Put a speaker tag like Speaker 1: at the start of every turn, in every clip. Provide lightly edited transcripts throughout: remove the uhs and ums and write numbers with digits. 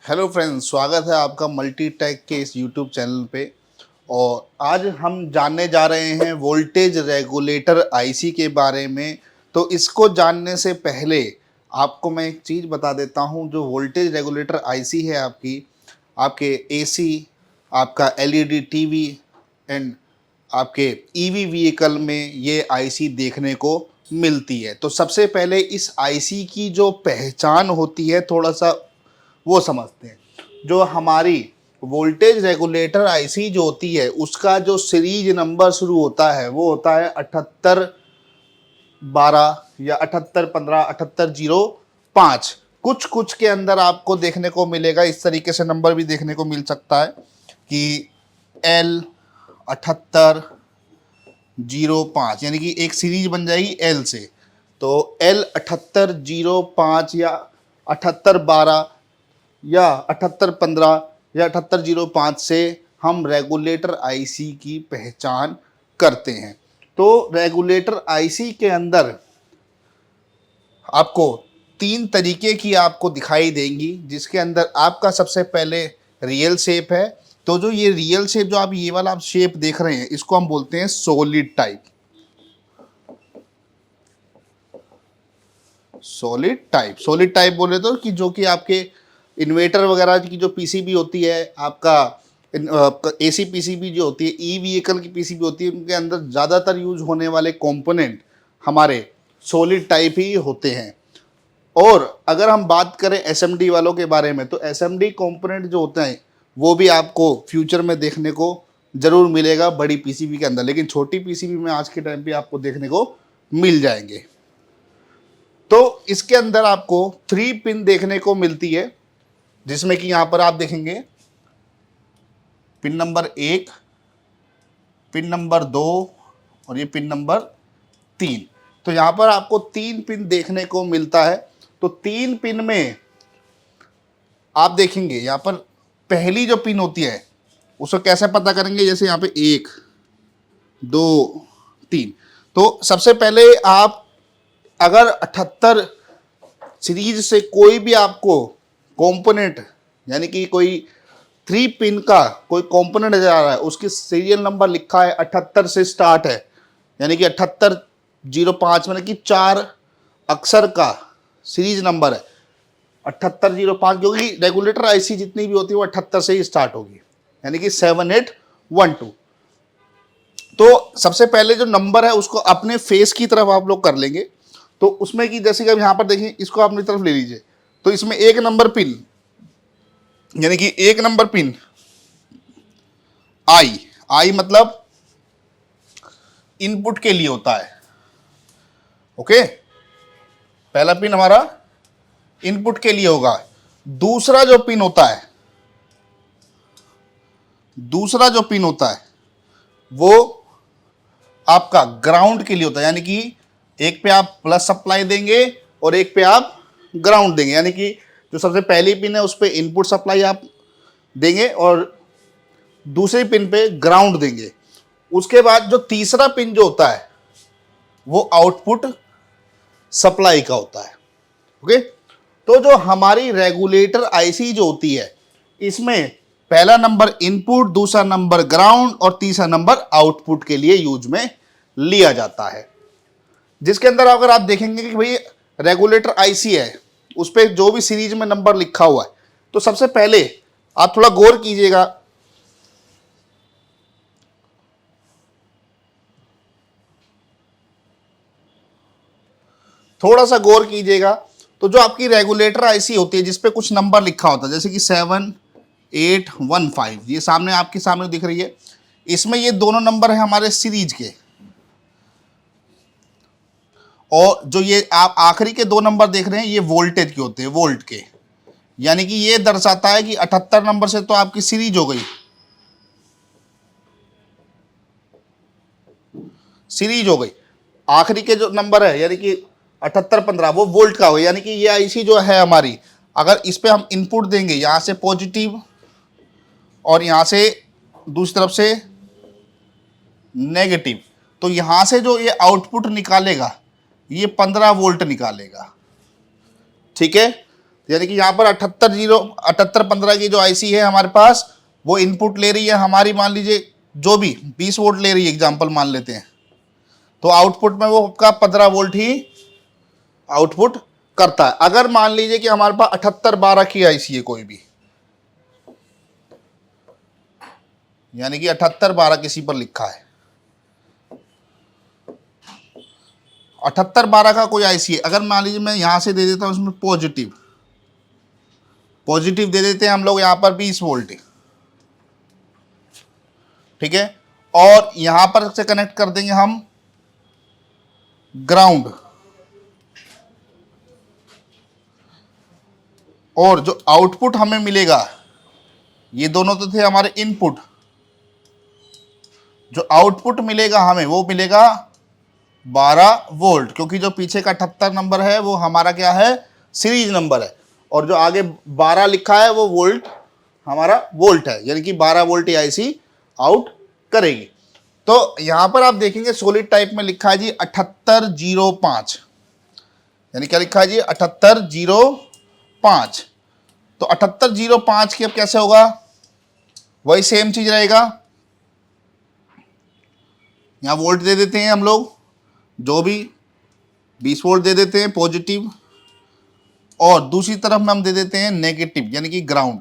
Speaker 1: Hello friends, स्वागत है आपका मल्टी टेक के इस यूट्यूब चैनल पे। और आज हम जानने जा रहे हैं वोल्टेज रेगुलेटर आईसी के बारे में। तो इसको जानने से पहले आपको मैं एक चीज़ बता देता हूं। जो वोल्टेज रेगुलेटर आईसी है आपके एसी, आपका एलईडी टीवी एंड आपके ईवी व्हीकल में ये आईसी देखने को मिलती है। तो सबसे पहले इस आईसी की जो पहचान होती है थोड़ा सा वो समझते हैं। जो हमारी वोल्टेज रेगुलेटर आईसी जो होती है उसका जो सीरीज नंबर शुरू होता है वो होता है 7812 या 7815 7805। कुछ कुछ के अंदर आपको देखने को मिलेगा, इस तरीके से नंबर भी देखने को मिल सकता है कि L7805, यानी कि एक सीरीज बन जाएगी L से। तो L7805 या 7812 या 7815 या 7805 से हम रेगुलेटर आईसी की पहचान करते हैं। तो रेगुलेटर आईसी के अंदर आपको तीन तरीके की आपको दिखाई देंगी, जिसके अंदर आपका सबसे पहले रियल शेप है। तो जो ये रियल शेप, जो आप ये वाला आप शेप देख रहे हैं, इसको हम बोलते हैं सॉलिड टाइप। सॉलिड टाइप बोले तो कि जो कि आपके इन्वर्टर वगैरह की जो पीसीबी होती है, आपका एसी पीसीबी जो होती है, ई व्हीकल की पीसीबी होती है, उनके अंदर ज़्यादातर यूज होने वाले कंपोनेंट हमारे सॉलिड टाइप ही होते हैं। और अगर हम बात करें एसएमडी वालों के बारे में, तो एसएमडी कंपोनेंट जो होते हैं वो भी आपको फ्यूचर में देखने को ज़रूर मिलेगा बड़ी पीसीबी के अंदर, लेकिन छोटी पीसीबी में आज के टाइम पे आपको देखने को मिल जाएंगे। तो इसके अंदर आपको 3 पिन देखने को मिलती है, जिसमें कि यहां पर आप देखेंगे पिन नंबर 1, पिन नंबर 2 और ये पिन नंबर 3। तो यहां पर आपको 3 पिन देखने को मिलता है। तो 3 पिन में आप देखेंगे यहां पर पहली जो पिन होती है उसको कैसे पता करेंगे, जैसे यहां पे 1 2 3। तो सबसे पहले आप अगर 78 सीरीज से कोई भी आपको कंपोनेंट, यानी कि कोई 3 पिन का कोई कंपोनेंट नजर आ रहा है, उसकी सीरियल नंबर लिखा है 78 से स्टार्ट है, यानी कि 7805, मतलब कि 4 अक्षर का सीरीज नंबर है 7805, क्योंकि रेगुलेटर आईसी जितनी भी होती है वो 78 से ही स्टार्ट होगी, यानी कि 7812। तो सबसे पहले जो नंबर है उसको अपने फेस की तरफ आप लोग कर लेंगे। तो उसमें कि जैसे कि अब यहां पर देखिए, इसको अपनी तरफ ले लीजिए। तो इसमें 1 नंबर पिन, यानी कि 1 नंबर पिन आई मतलब इनपुट के लिए होता है। ओके, पहला पिन हमारा इनपुट के लिए होगा। दूसरा जो पिन होता है वो आपका ग्राउंड के लिए होता है, यानी कि एक पे आप प्लस सप्लाई देंगे और एक पे आप ग्राउंड देंगे, यानी कि जो सबसे पहली पिन है उस पे इनपुट सप्लाई आप देंगे और दूसरी पिन पे ग्राउंड देंगे। उसके बाद जो तीसरा पिन जो होता है वो आउटपुट सप्लाई का होता है। ओके, तो जो हमारी रेगुलेटर आईसी जो होती है, इसमें पहला नंबर इनपुट, दूसरा नंबर ग्राउंड और तीसरा नंबर आउटपुट के लिए यूज में लिया जाता है। जिसके अंदर अगर आप देखेंगे कि भाई रेगुलेटर आईसी है, उस पर जो भी सीरीज में नंबर लिखा हुआ है, तो सबसे पहले आप थोड़ा गौर कीजिएगा। थोड़ा सा गौर कीजिएगा। तो जो आपकी रेगुलेटर आईसी होती है जिसपे कुछ नंबर लिखा होता है, जैसे कि 7815, ये सामने आपके सामने दिख रही है, इसमें ये दोनों नंबर है हमारे सीरीज के, और जो ये आप आखिरी के 2 नंबर देख रहे हैं ये वोल्टेज के होते हैं, वोल्ट के, यानी कि ये दर्शाता है कि 78 नंबर से तो आपकी सीरीज हो गई, आखिरी के जो नंबर है यानी कि 7815 वो वोल्ट का हो, यानी कि ये आईसी जो है हमारी, अगर इस पे हम इनपुट देंगे यहां से पॉजिटिव और यहां से दूसरी तरफ से नेगेटिव, तो यहां से जो ये आउटपुट निकालेगा ये 15 वोल्ट निकालेगा। ठीक है, यानी कि यहाँ पर 7815 की जो आईसी है हमारे पास, वो इनपुट ले रही है हमारी, मान लीजिए जो भी 20 वोल्ट ले रही है, एग्जांपल मान लेते हैं, तो आउटपुट में वो आपका 15 वोल्ट ही आउटपुट करता है। अगर मान लीजिए कि हमारे पास 7812 की आईसी है कोई भी, यानी कि 7812 किसी पर लिखा है, 7812 का कोई आईसी है, अगर मान लीजिए मैं यहां से दे देता हूं उसमें पॉजिटिव दे देते हैं हम लोग, यहां पर 20 वोल्ट, ठीक है, और यहां पर से कनेक्ट कर देंगे हम ग्राउंड, और जो आउटपुट हमें मिलेगा, ये दोनों तो थे हमारे इनपुट, जो आउटपुट मिलेगा हमें वो मिलेगा 12 वोल्ट, क्योंकि जो पीछे का 78 नंबर है वो हमारा क्या है, सीरीज नंबर है, और जो आगे 12 लिखा है वो वोल्ट हमारा वोल्ट है, यानी कि 12 वोल्ट आईसी आउट करेगी। तो यहां पर आप देखेंगे सॉलिड टाइप में लिखा है जी 7805, यानी क्या लिखा है जी 7805। तो 7805 की अब कैसे होगा, वही सेम चीज रहेगा, यहां वोल्ट दे देते हैं हम लोग, जो भी 20 वोल्ट दे देते हैं पॉजिटिव, और दूसरी तरफ में हम दे देते हैं नेगेटिव, यानी कि ग्राउंड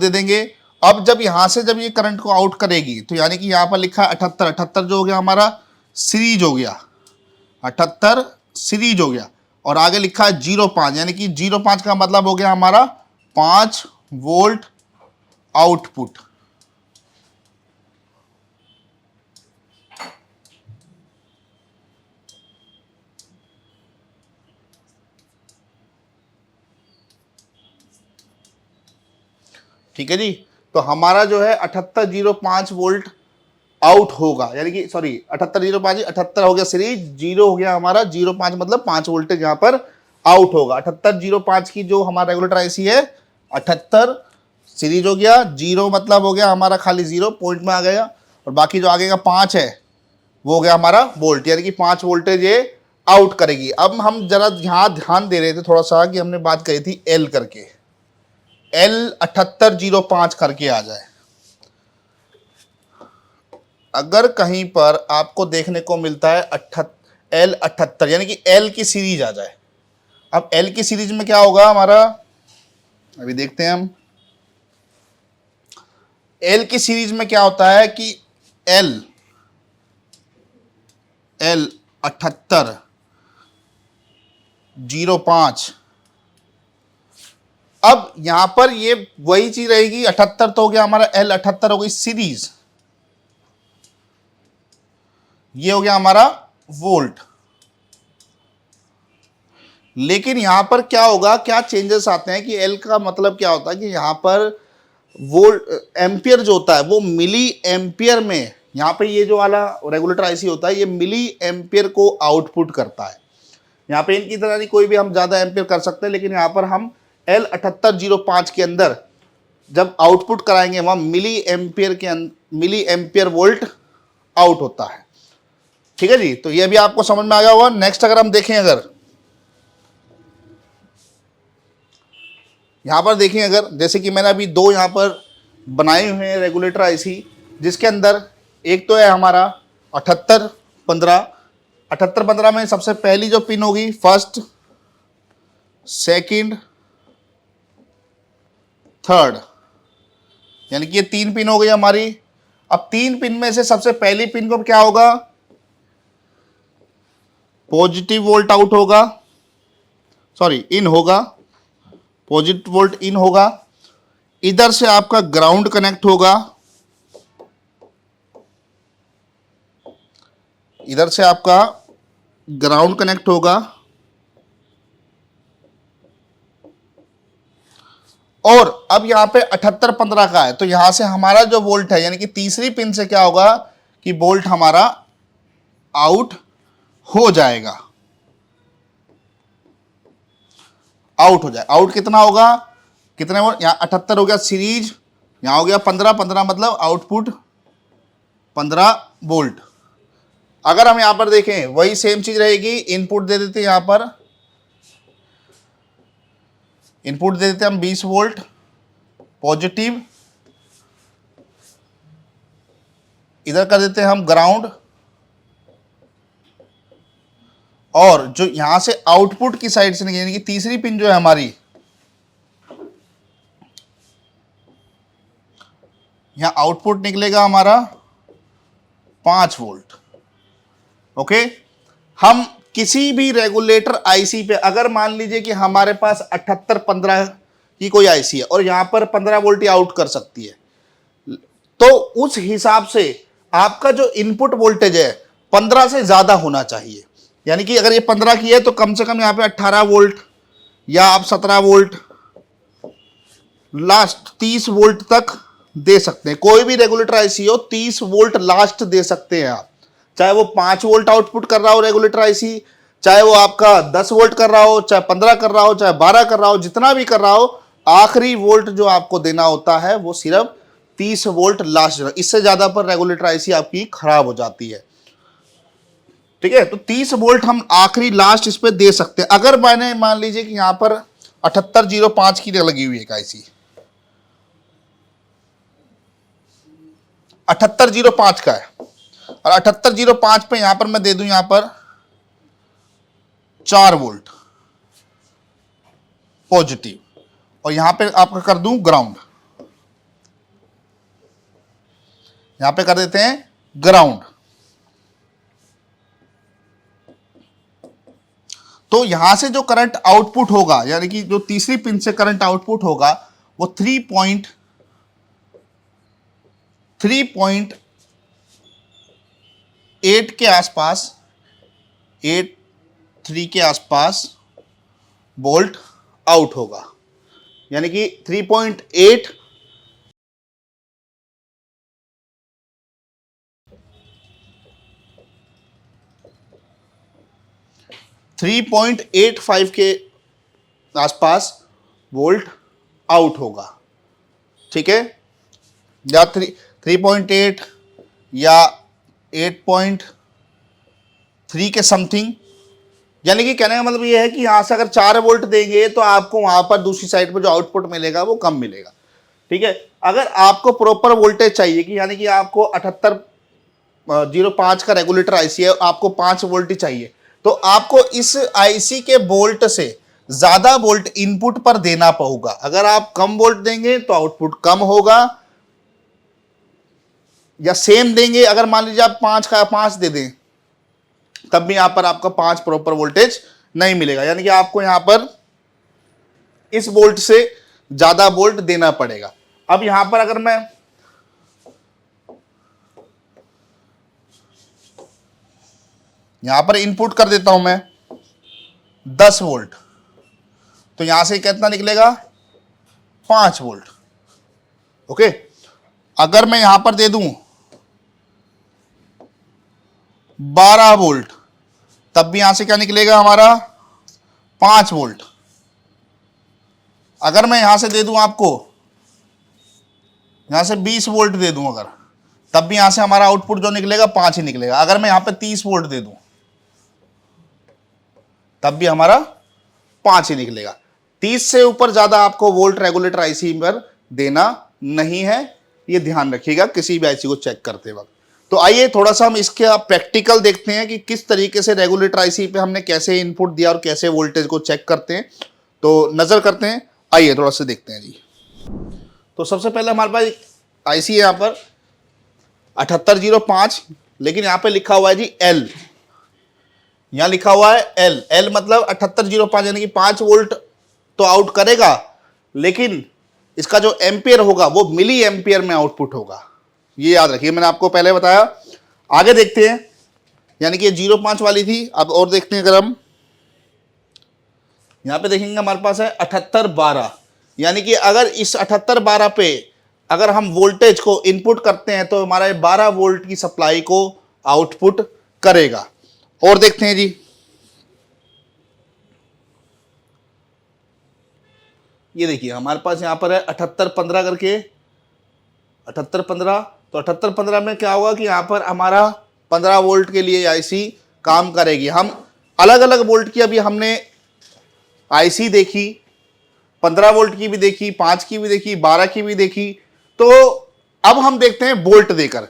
Speaker 1: दे देंगे। अब जब यहां से जब ये करंट को आउट करेगी, तो यानी कि यहां पर लिखा है 78 जो हो गया हमारा सीरीज हो गया, 78 सीरीज हो गया, और आगे लिखा है 05, यानी कि 05 का मतलब हो गया हमारा 5 वोल्ट आउटपुट। ठीक है जी, तो हमारा जो है 7805 वोल्ट आउट होगा, यानी कि सॉरी 7805 78 हो गया सीरीज, 0 हो गया हमारा 05, मतलब 5 वोल्टेज यहाँ पर आउट होगा। 7805 की जो हमारा रेगुलेटर आईसी है, 78 सीरीज हो गया, 0 मतलब हो गया हमारा खाली 0 पॉइंट में आ गया, और बाकी जो आगे का 5 है वो हो गया हमारा वोल्ट, यानी कि 5 वोल्टेज ये आउट करेगी। अब हम जरा यहाँ ध्यान दे रहे थे थोड़ा सा कि हमने बात कही थी एल करके, L 7805 करके आ जाए। अगर कहीं पर आपको देखने को मिलता है L 78, यानी कि L की सीरीज आ जाए, अब L की सीरीज में क्या होगा हमारा, अभी देखते हैं हम। L की सीरीज में क्या होता है कि L 7805, अब यहां पर ये वही चीज रहेगी, 78 तो हो गया हमारा, L 78 हो गई सीरीज, ये हो गया हमारा वोल्ट। लेकिन यहां पर क्या होगा, क्या चेंजेस आते हैं कि L का मतलब क्या होता है कि यहां पर वोल्ट एम्पियर जो होता है वो मिली एम्पियर में, यहां पे ये जो वाला रेगुलेटर आईसी होता है ये मिली एम्पियर को आउटपुट करता है। यहां पे इनकी तरह नहीं कोई भी हम ज्यादा एम्पियर कर सकते हैं, लेकिन यहां पर हम L 7805 के अंदर जब आउटपुट कराएंगे वहां मिली एम्पियर वोल्ट आउट होता है। ठीक है जी, तो ये भी आपको समझ में आ गया होगा। नेक्स्ट अगर हम देखें, अगर यहां पर देखें, अगर जैसे कि मैंने अभी 2 यहां पर बनाए हुए हैं रेगुलेटर आईसी, जिसके अंदर एक तो है हमारा 7815 में सबसे पहली जो पिन होगी फर्स्ट, सेकंड, थर्ड, यानी कि ये 3 पिन हो गई हमारी। अब 3 पिन में से सबसे पहली पिन को क्या होगा, पॉजिटिव वोल्ट आउट होगा, सॉरी इन होगा, पॉजिटिव वोल्ट इन होगा, इधर से आपका ग्राउंड कनेक्ट होगा, इधर से आपका ग्राउंड कनेक्ट होगा, और अब यहां पे 7815 का है, तो यहां से हमारा जो वोल्ट है, यानी कि तीसरी पिन से क्या होगा कि वोल्ट हमारा आउट हो जाएगा, आउट हो जाए। आउट कितना होगा, कितने वोल्ट, यहां 78 हो गया सीरीज, यहां हो गया 15 मतलब आउटपुट 15 वोल्ट। अगर हम यहां पर देखें वही सेम चीज रहेगी, इनपुट दे देते हैं यहां पर इनपुट दे देते हैं हम 20 वोल्ट पॉजिटिव, इधर कर देते हैं हम ग्राउंड, और जो यहां से आउटपुट की साइड से यानी कि तीसरी पिन जो है हमारी, यहां आउटपुट निकलेगा हमारा 5 वोल्ट। ओके, हम किसी भी रेगुलेटर आईसी पे अगर मान लीजिए कि हमारे पास 7815 की कोई आईसी है और यहां पर 15 वोल्ट ही आउट कर सकती है, तो उस हिसाब से आपका जो इनपुट वोल्टेज है 15 से ज्यादा होना चाहिए। यानी कि अगर ये 15 की है तो कम से कम यहां पे 18 वोल्ट या आप 17 वोल्ट, लास्ट 30 वोल्ट तक दे सकते हैं। कोई भी रेगुलेटर आईसी हो 30 वोल्ट लास्ट दे सकते हैं आप, चाहे वो 5 वोल्ट आउटपुट कर रहा हो रेगुलेटर आईसी, चाहे वो आपका 10 वोल्ट कर रहा हो, चाहे 15 कर रहा हो, चाहे 12 कर रहा हो, जितना भी कर रहा हो, आखिरी वोल्ट जो आपको देना होता है वो सिर्फ 30 वोल्ट लास्ट। इससे ज्यादा पर रेगुलेटर आईसी आपकी खराब हो जाती है। ठीक है, तो 30 वोल्ट हम आखिरी लास्ट इस पे दे सकते हैं। अगर मैंने मान लीजिए कि यहां पर 7805 की लगी हुई है आईसी, 7805 का है, और 7805 पे यहां पर मैं दे दूं यहां पर 4 वोल्ट पॉजिटिव, और यहां पे आपका कर दूं ग्राउंड, यहां पे कर देते हैं ग्राउंड। तो यहां से जो करंट आउटपुट होगा, यानी कि जो तीसरी पिन से करंट आउटपुट होगा वो 3.8 के आसपास, 83 के आसपास वोल्ट आउट होगा। यानी कि 3.8 3.85 के आसपास वोल्ट आउट होगा। ठीक है, या 3.8 या 8.3 के समथिंग। यानी कि कहने का मतलब ये है कि यहां से अगर 4 वोल्ट देंगे तो आपको वहां पर दूसरी साइड पर जो आउटपुट मिलेगा वो कम मिलेगा। ठीक है, अगर आपको प्रॉपर वोल्टेज चाहिए कि यानी कि आपको 7805 का रेगुलेटर आईसी है, आपको 5 वोल्ट ही चाहिए, तो आपको इस आईसी के वोल्ट से ज्यादा वोल्ट इनपुट पर देना पड़ेगा। अगर आप कम वोल्ट देंगे तो आउटपुट कम होगा, या सेम देंगे, अगर मान लीजिए आप 5 का 5 दे दें तब भी यहां पर आपका 5 प्रॉपर वोल्टेज नहीं मिलेगा। यानी कि आपको यहां पर इस वोल्ट से ज्यादा वोल्ट देना पड़ेगा। अब यहां पर अगर मैं यहां पर इनपुट कर देता हूं मैं 10 वोल्ट, तो यहां से कितना निकलेगा 5 वोल्ट। ओके, अगर मैं यहां पर दे दूं 12 वोल्ट, तब भी यहां से क्या निकलेगा हमारा 5 वोल्ट। अगर मैं यहां से दे दूं आपको, यहां से 20 वोल्ट दे दूं अगर, तब भी यहां से हमारा आउटपुट जो निकलेगा 5 ही निकलेगा। अगर मैं यहां पे 30 वोल्ट दे दूं तब भी हमारा 5 ही निकलेगा। 30 से ऊपर ज्यादा आपको वोल्ट रेगुलेटर आईसी पर देना नहीं है, ये ध्यान रखिएगा किसी भी आईसी को चेक करते वक्त। तो आइए थोड़ा सा हम इसके प्रैक्टिकल देखते हैं कि किस तरीके से रेगुलेटर आईसी पे हमने कैसे इनपुट दिया और कैसे वोल्टेज को चेक करते हैं। तो नजर करते हैं, आइए थोड़ा सा देखते हैं जी। तो सबसे पहले हमारे पास आईसी है यहाँ पर 7805, लेकिन यहाँ पे लिखा हुआ है जी एल, यहाँ लिखा हुआ है एल। एल मतलब 7805, यानी कि 5 वोल्ट तो आउट करेगा, लेकिन इसका जो एम्पियर होगा वो मिली एम्पियर में आउटपुट होगा। ये याद रखिए, मैंने आपको पहले बताया। आगे देखते हैं, यानी कि ये 05 वाली थी। अब और देखते हैं, अगर हम यहां पे देखेंगे हमारे पास है 7812, यानी कि अगर इस 7812 पे अगर हम वोल्टेज को इनपुट करते हैं तो हमारा 12 वोल्ट की सप्लाई को आउटपुट करेगा। और देखते हैं जी, ये देखिए हमारे पास यहां पर है 7815 करके, 7815। तो 7815 में क्या होगा कि यहां पर हमारा 15 वोल्ट के लिए आईसी काम करेगी। हम अलग अलग वोल्ट की अभी हमने आईसी देखी, 15 वोल्ट की भी देखी, 5 की भी देखी, 12 की भी देखी। तो अब हम देखते हैं वोल्ट देकर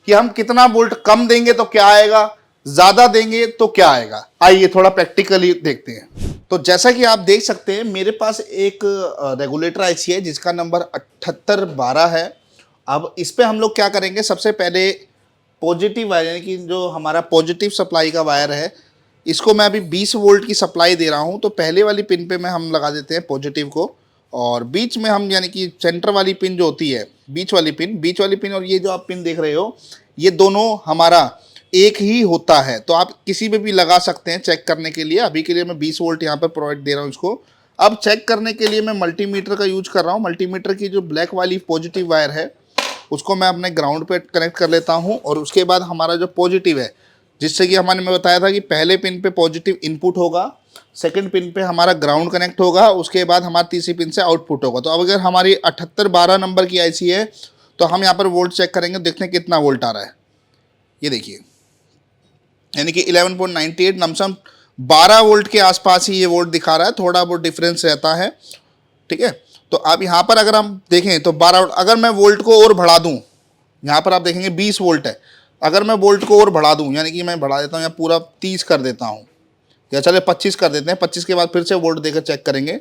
Speaker 1: कि हम कितना वोल्ट कम देंगे तो क्या आएगा, ज्यादा देंगे तो क्या आएगा। आइए थोड़ा प्रैक्टिकली देखते हैं। तो जैसा कि आप देख सकते हैं मेरे पास एक रेगुलेटर आईसी है जिसका नंबर 7812 है। अब इस पे हम लोग क्या करेंगे, सबसे पहले पॉजिटिव वायर यानी कि जो हमारा पॉजिटिव सप्लाई का वायर है, इसको मैं अभी 20 वोल्ट की सप्लाई दे रहा हूं। तो पहले वाली पिन पे मैं हम लगा देते हैं पॉजिटिव को, और बीच में हम यानी कि सेंटर वाली पिन जो होती है, बीच वाली पिन और ये जो आप पिन देख रहे हो, ये दोनों हमारा एक ही होता है। तो आप किसी में भी लगा सकते हैं चेक करने के लिए। अभी के लिए मैं 20 वोल्ट यहाँ पर प्रोवाइड दे रहा हूँ इसको। अब चेक करने के लिए मैं मल्टीमीटर का यूज कर रहा हूँ। मल्टीमीटर की जो ब्लैक वाली पॉजिटिव वायर है उसको मैं अपने ग्राउंड पे कनेक्ट कर लेता हूँ, और उसके बाद हमारा जो पॉजिटिव है, जिससे कि मैं बताया था कि पहले पिन पे पॉजिटिव इनपुट होगा, सेकंड पिन पे हमारा ग्राउंड कनेक्ट होगा, उसके बाद हमारा तीसरी पिन से आउटपुट होगा। तो अब अगर हमारी 7812 नंबर की आईसी है तो हम यहाँ पर वोल्ट चेक करेंगे, देखते हैं कितना वोल्ट आ रहा है। ये देखिए यानी कि 11.98 लमसम 12 वोल्ट के आसपास ही ये वोल्ट दिखा रहा है, थोड़ा बहुत डिफरेंस रहता है, ठीक है। तो अब यहाँ पर अगर हम देखें तो 12 वोल्ट, अगर मैं वोल्ट को और बढ़ा दूँ, यहाँ पर आप देखेंगे 20 वोल्ट है, अगर मैं वोल्ट को और बढ़ा दूँ यानी कि मैं बढ़ा देता हूँ या पूरा 30 कर देता हूँ, या चले 25 कर देते हैं, 25 के बाद फिर से वोल्ट देकर चेक करेंगे।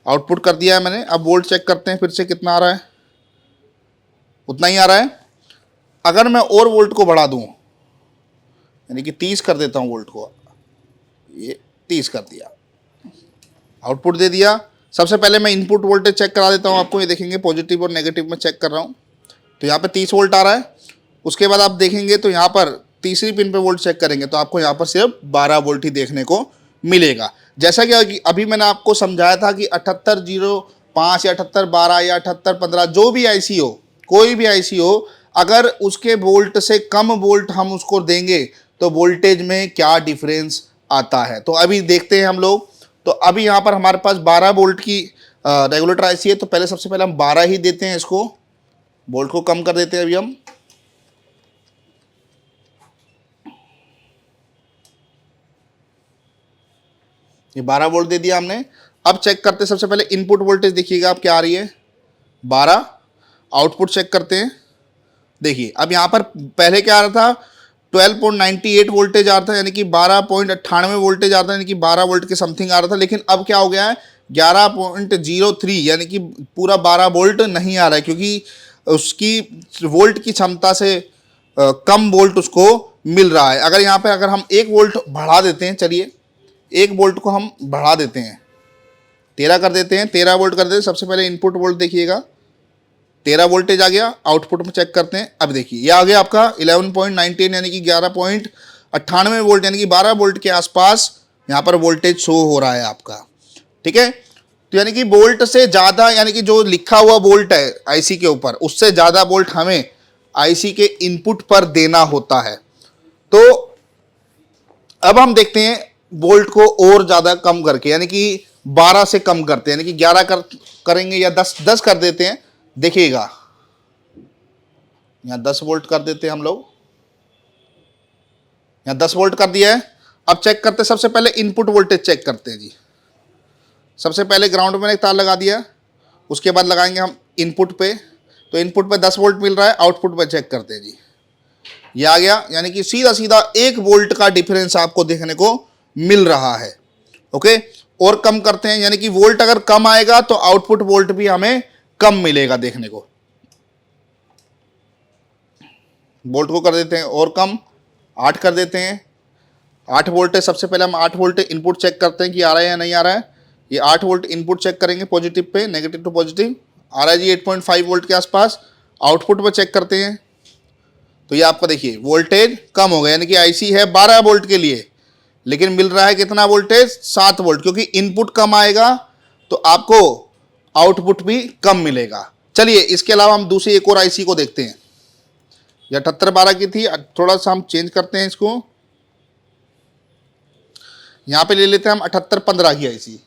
Speaker 1: आउटपुट कर दिया है मैंने, अब वोल्ट चेक करते हैं फिर से कितना आ रहा है, उतना ही आ रहा है। अगर मैं और वोल्ट को बढ़ा दूँ यानी कि 30 कर देता हूँ वोल्ट को, ये 30 कर दिया, आउटपुट दे दिया। सबसे पहले मैं इनपुट वोल्टेज चेक करा देता हूँ आपको, ये देखेंगे पॉजिटिव और नेगेटिव में चेक कर रहा हूँ, तो यहाँ पे 30 वोल्ट आ रहा है। उसके बाद आप देखेंगे तो यहाँ पर तीसरी पिन पे वोल्ट चेक करेंगे तो आपको यहाँ पर सिर्फ 12 वोल्ट ही देखने को मिलेगा। जैसा कि अभी मैंने आपको समझाया था कि 7805 या 7812 या 7815 जो भी आईसी हो, कोई भी आईसी हो, अगर उसके वोल्ट से कम वोल्ट हम उसको देंगे तो वोल्टेज में क्या डिफरेंस आता है। तो अभी देखते हैं हम लोग। तो अभी यहाँ पर हमारे पास 12 वोल्ट की रेगुलेटर आईसी है, तो पहले सबसे पहले हम 12 ही देते हैं, इसको वोल्ट को कम कर देते हैं। अभी हम ये 12 वोल्ट दे दिया हमने। अब चेक करते हैं, सबसे पहले इनपुट वोल्टेज देखिएगा आप क्या आ रही है, 12। आउटपुट चेक करते हैं, देखिए अब यहाँ पर पहले क्या आ रहा था, 12.98 वोल्टेज आ रहा था, यानी कि 12.98 वोल्टेज आ रहा था, यानी कि 12 वोल्ट के समथिंग आ रहा था। लेकिन अब क्या हो गया है, 11.03 यानी कि पूरा 12 वोल्ट नहीं आ रहा है, क्योंकि उसकी वोल्ट की क्षमता से कम वोल्ट उसको मिल रहा है। अगर यहाँ पे अगर हम 1 वोल्ट बढ़ा देते हैं, चलिए 1 वोल्ट को हम बढ़ा देते हैं, 13 कर देते हैं, 13 वोल्ट कर देते हैं। सबसे पहले इनपुट वोल्ट देखिएगा, 13 वोल्टेज आ गया। आउटपुट में चेक करते हैं, अब देखिए ये आ गया आपका 11.19 यानी कि 11.98 वोल्ट, यानी कि 12 वोल्ट के आसपास यहाँ पर वोल्टेज शो हो रहा है आपका, ठीक है। तो यानी कि वोल्ट से ज़्यादा, यानी कि जो लिखा हुआ वोल्ट है आईसी के ऊपर, उससे ज़्यादा वोल्ट हमें आईसी के इनपुट पर देना होता है। तो अब हम देखते हैं वोल्ट को और ज़्यादा कम करके, यानी कि 12 से कम करते हैं, यानी कि 11 करेंगे या 10 कर देते हैं। देखिएगा यहाँ 10 वोल्ट कर देते हैं हम लोग, यहाँ 10 वोल्ट कर दिया है। अब चेक करते हैं, सबसे पहले इनपुट वोल्टेज चेक करते हैं जी। सबसे पहले ग्राउंड में एक तार लगा दिया, उसके बाद लगाएंगे हम इनपुट पे, तो इनपुट पे 10 वोल्ट मिल रहा है। आउटपुट पे चेक करते हैं जी, ये आ गया, यानी कि सीधा सीधा 1 वोल्ट का डिफरेंस आपको देखने को मिल रहा है। ओके, और कम करते हैं, यानी कि वोल्ट अगर कम आएगा तो आउटपुट वोल्ट भी हमें कम मिलेगा देखने को। वोल्ट को कर देते हैं और कम, 8 कर देते हैं। 8 वोल्ट है, सबसे पहले हम 8 वोल्ट इनपुट चेक करते हैं कि आ रहा है या नहीं आ रहा है। ये 8 वोल्ट इनपुट चेक करेंगे positive pay, negative to positive आ रहा है जी 8.5 वोल्ट के आसपास। आउटपुट पे चेक करते हैं तो ये आपका देखिए वोल्टेज कम हो गया, यानी कि आईसी है 12 वोल्ट के लिए, लेकिन मिल रहा है कितना वोल्टेज, 7 वोल्ट, क्योंकि इनपुट कम आएगा तो आपको आउटपुट भी कम मिलेगा। चलिए इसके अलावा हम दूसरी एक और आईसी को देखते हैं। ये 7812 की थी, थोड़ा सा हम चेंज करते हैं इसको, यहाँ पे ले लेते हैं हम 7815 की आईसी।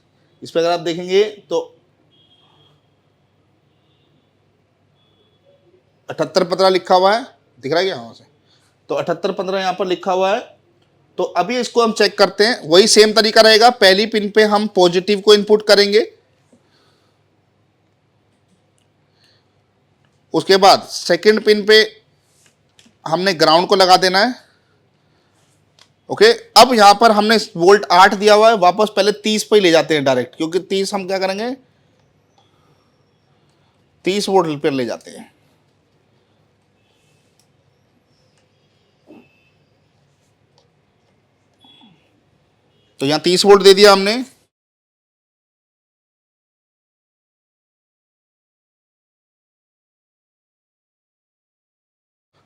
Speaker 1: इस पर अगर आप देखेंगे तो 7815 लिखा हुआ है, दिख रहा है क्या वहां से, तो 7815 यहाँ पर लिखा हुआ है। तो अभी इसको हम चेक करते हैं, वही सेम तरीका रहेगा। पहली पिन पे हम पॉजिटिव को इनपुट करेंगे, उसके बाद सेकंड पिन पे हमने ग्राउंड को लगा देना है। ओके, अब यहां पर हमने वोल्ट 8 दिया हुआ है, वापस पहले 30 पे ले जाते हैं डायरेक्ट, क्योंकि 30 हम क्या करेंगे 30 वोल्ट पर ले जाते हैं। तो यहां 30 वोल्ट दे दिया हमने।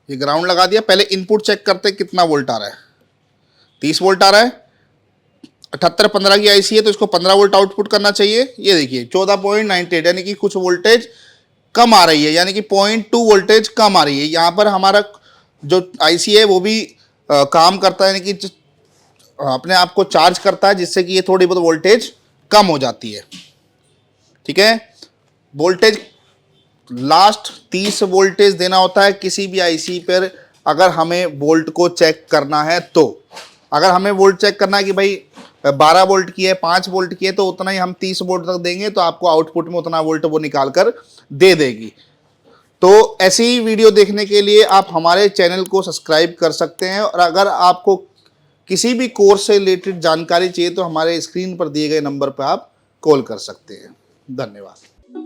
Speaker 1: ये ग्राउंड लगा दिया। पहले इनपुट चेक करते हैं कितना वोल्ट आ रहा है। 30 वोल्ट आ रहा है। 7815 की आईसी है तो इसको 15 वोल्ट आउटपुट करना चाहिए। ये देखिए 14.98, यानी कि कुछ वोल्टेज कम आ रही है, यानी कि 0.2 वोल्टेज कम आ रही है। यहाँ पर हमारा जो आईसी है वो भी काम करता है, यानी कि अपने आप को चार्ज करता है, जिससे कि ये थोड़ी बहुत वोल्टेज कम हो जाती है। ठीक है, वोल्टेज लास्ट 30 वोल्टेज देना होता है किसी भी आईसी पर, अगर हमें वोल्ट को चेक करना है तो। अगर हमें वोल्ट चेक करना है कि भाई 12 वोल्ट की है, 5 वोल्ट की है, तो उतना ही हम 30 वोल्ट तक देंगे तो आपको आउटपुट में उतना वोल्ट वो निकाल कर दे देगी। तो ऐसी ही वीडियो देखने के लिए आप हमारे चैनल को सब्सक्राइब कर सकते हैं, और अगर आपको किसी भी कोर्स से रिलेटेड जानकारी चाहिए तो हमारे स्क्रीन पर दिए गए नंबर पर आप कॉल कर सकते हैं। धन्यवाद।